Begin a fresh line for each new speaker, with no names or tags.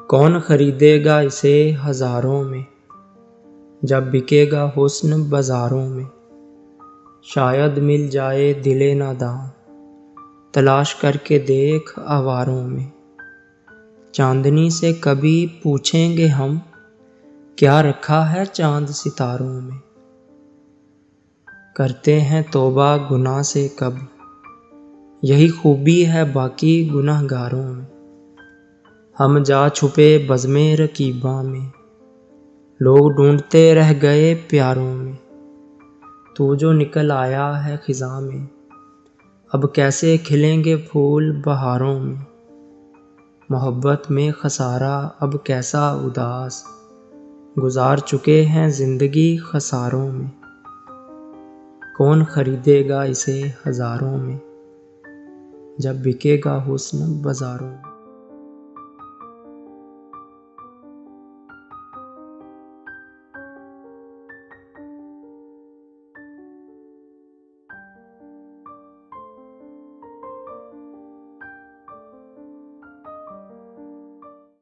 कौन खरीदेगा इसे हजारों में, जब बिकेगा हुस्न बाजारों में। शायद मिल जाए दिले नादां, तलाश करके देख आवारों में। चांदनी से कभी पूछेंगे हम, क्या रखा है चांद सितारों में। करते हैं तौबा गुनाह से कब, यही खूबी है बाकी गुनहगारों में। हम जा छुपे बज़्मे रकीबा में, लोग ढूंढते रह गए प्यारों में। तू जो निकल आया है खिज़ां में, अब कैसे खिलेंगे फूल बहारों में। मोहब्बत में खसारा अब कैसा उदास, गुजार चुके हैं ज़िंदगी खसारों में। कौन खरीदेगा इसे हज़ारों में, जब बिकेगा हुस्न बाज़ारों में।